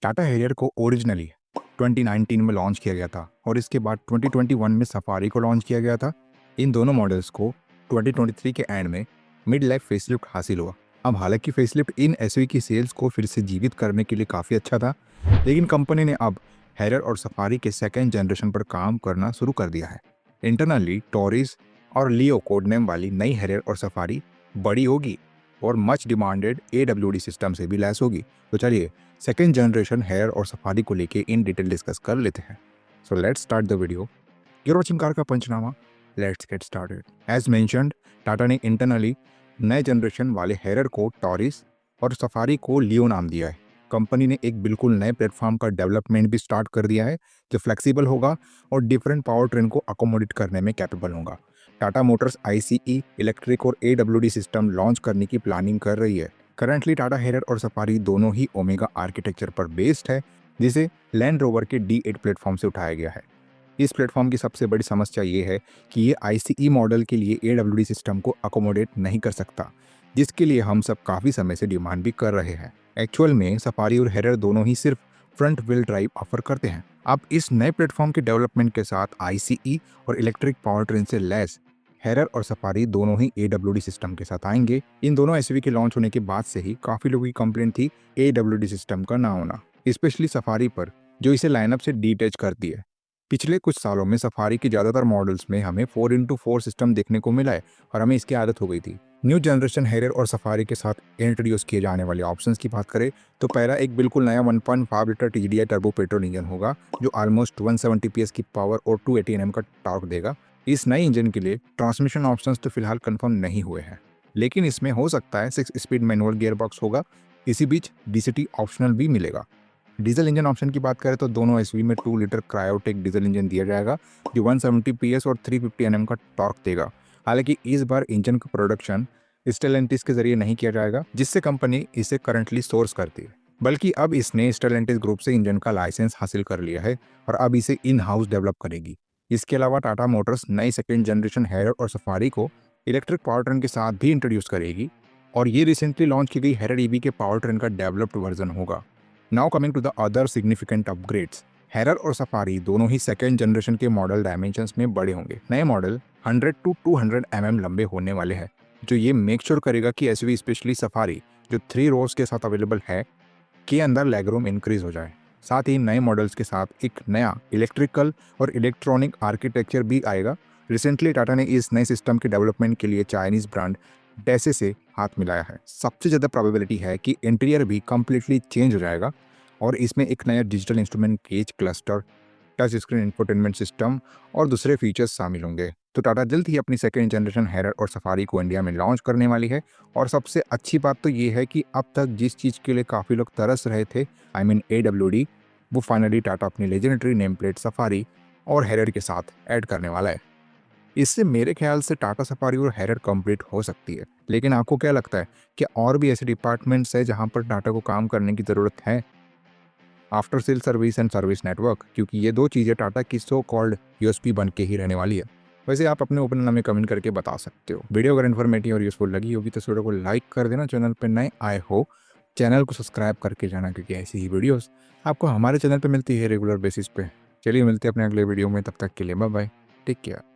Tata Harrier को originally 2019 में launch किया गया था और इसके बाद 2021 में सफारी को लॉन्च किया गया था। इन दोनों मॉडल्स को 2023 के एंड में मिड लाइफ फेसलिफ्ट हासिल हुआ। अब हालांकि फेसलिफ्ट इन एसयूवी की सेल्स को फिर से जीवित करने के लिए काफ़ी अच्छा था, लेकिन कंपनी ने अब हैरियर और सफारी के सेकेंड जनरेशन पर काम करना शुरू कर दिया है। इंटरनली टॉरिस और लियो कोड नेम वाली नई हैरियर और सफारी बड़ी होगी और मच डिमांडेड AWD सिस्टम से भी लैस होगी। तो चलिए सेकेंड जनरेशन हैरियर और सफारी को लेके इन डिटेल डिस्कस कर लेते हैं। So let's start the video. You're watching car का panchnama. Let's get started. As mentioned, Tata ने इंटरनली नए जनरेशन वाले हैरियर को टॉरिस और सफारी को लियो नाम दिया है। कंपनी ने एक बिल्कुल नए प्लेटफॉर्म का डेवलपमेंट भी स्टार्ट कर दिया है जो फ्लेक्सिबल होगा और डिफरेंट पावर ट्रेन को अकोमोडेट करने में कैपेबल होगा। टाटा मोटर्स ICE इलेक्ट्रिक और AWD सिस्टम लॉन्च करने की प्लानिंग कर रही है। करंटली टाटा हैरियर और सफारी दोनों ही ओमेगा आर्किटेक्चर पर बेस्ड है, जिसे लैंड रोवर के D8 प्लेटफॉर्म से उठाया गया है। इस प्लेटफॉर्म की सबसे बड़ी समस्या ये है कि ये ICE मॉडल के लिए AWD सिस्टम को अकोमोडेट नहीं कर सकता, जिसके लिए हम सब काफ़ी समय से डिमांड भी कर रहे हैं। एक्चुअल में सफारी और हैरियर दोनों ही सिर्फ फ्रंट व्हील ड्राइव ऑफर करते हैं। अब इस नए प्लेटफॉर्म के डेवलपमेंट के साथ ICE और इलेक्ट्रिक पावर ट्रेन से लैस हैरियर और सफारी दोनों ही AWD सिस्टम के साथ आएंगे। इन दोनों एसयूवी के लॉन्च होने के बाद से ही काफ़ी लोगों की कंप्लेंट थी AWD सिस्टम का ना होना, स्पेशली सफारी पर, जो इसे लाइनअप से डिटैच करती है। पिछले कुछ सालों में सफारी के ज़्यादातर मॉडल्स में हमें 4x4 सिस्टम देखने को मिला है और हमें इसकी आदत हो गई थी। न्यू जनरेशन हैरियर और सफारी के साथ इंट्रोड्यूस किए जाने वाले ऑप्शंस की बात करें तो पहला एक बिल्कुल नया 1.5 litre TDI turbo petrol engine होगा जो ऑलमोस्ट 170 PS की पावर और 280 Nm का टॉर्क देगा। इस नए इंजन के लिए ट्रांसमिशन ऑप्शंस तो फिलहाल कंफर्म नहीं हुए हैं, लेकिन इसमें हो सकता है 6 स्पीड मैनुअल गियरबॉक्स होगा। इसी बीच DCT ऑप्शनल भी मिलेगा। डीजल इंजन ऑप्शन की बात करें तो दोनों एसयूवी में 2 लीटर क्रायोटेक डीजल इंजन दिया जाएगा जो 170 PS और 350 Nm का टॉर्क देगा। हालांकि इस बार इंजन का प्रोडक्शन स्टेलेंटिस के जरिए नहीं किया जाएगा, जिससे कंपनी इसे करंटली सोर्स करती है, बल्कि अब इसने स्टेलेंटिस ग्रुप से इंजन का लाइसेंस हासिल कर लिया है और अब इसे इन हाउस डेवलप करेगी। इसके अलावा टाटा मोटर्स नई सेकेंड जनरेशन हैरियर और सफारी को इलेक्ट्रिक पावर ट्रेन के साथ भी इंट्रोड्यूस करेगी और ये रिसेंटली लॉन्च की गई हैरियर EV के पावर ट्रेन का डेवलप्ड वर्जन होगा। Now coming to the other significant upgrades. Harrier और सफारी दोनों ही सेकेंड जनरेशन के मॉडल डायमेंशंस में बड़े होंगे। नए मॉडल 100 to 200 mm लंबे होने वाले हैं, जो ये मेक श्योर करेगा कि एसयूवी स्पेशली सफारी जो 3 रोज के साथ अवेलेबल है के अंदर लेगरूम इंक्रीज हो जाए। साथ ही नए मॉडल्स के साथ एक नया इलेक्ट्रिकल और इलेक्ट्रॉनिक आर्किटेक्चर भी आएगा। रिसेंटली टाटा ने इस नए सिस्टम के डेवलपमेंट के लिए चाइनीज ब्रांड डेसे से हाथ मिलाया है। सबसे ज़्यादा प्रोबेबिलिटी है कि इंटीरियर भी कम्प्लीटली चेंज हो जाएगा और इसमें एक नया digital instrument cage cluster, touch screen infotainment system और दूसरे फीचर्स शामिल होंगे। तो टाटा जल्द ही अपनी सेकेंड जनरेशन हैरियर और सफारी को इंडिया में लॉन्च करने वाली है। और सबसे अच्छी बात तो ये है कि अब तक जिस चीज़ के लिए काफ़ी लोग तरस रहे थे, आई मीन AWD, वो फाइनली टाटा अपनी लेजेंडरी नेम प्लेट सफारी और हैरियर के साथ ऐड करने वाला है। इससे मेरे ख्याल से टाटा सफारी और हैरियर कंप्लीट हो सकती है। लेकिन आपको क्या लगता है कि और भी ऐसे डिपार्टमेंट्स हैं जहां पर टाटा को काम करने की ज़रूरत है? After sale service and service network, क्योंकि ये दो चीज़ें टाटा की सो कॉल्ड USP बन के ही रहने वाली है। वैसे आप अपने ओपिनियन हमें कमेंट करके बता सकते हो। वीडियो अगर इन्फॉर्मेटिव और यूजफुल लगी होगी तो इस वीडियो को लाइक कर देना। चैनल पर नए आए हो चैनल को सब्सक्राइब करके जाना, क्योंकि ऐसी ही वीडियोस आपको हमारे चैनल पर मिलती है रेगुलर बेसिस पे। चलिए मिलते हैं अपने अगले वीडियो में, तब तक के लिए बाय बाय, टेक केयर।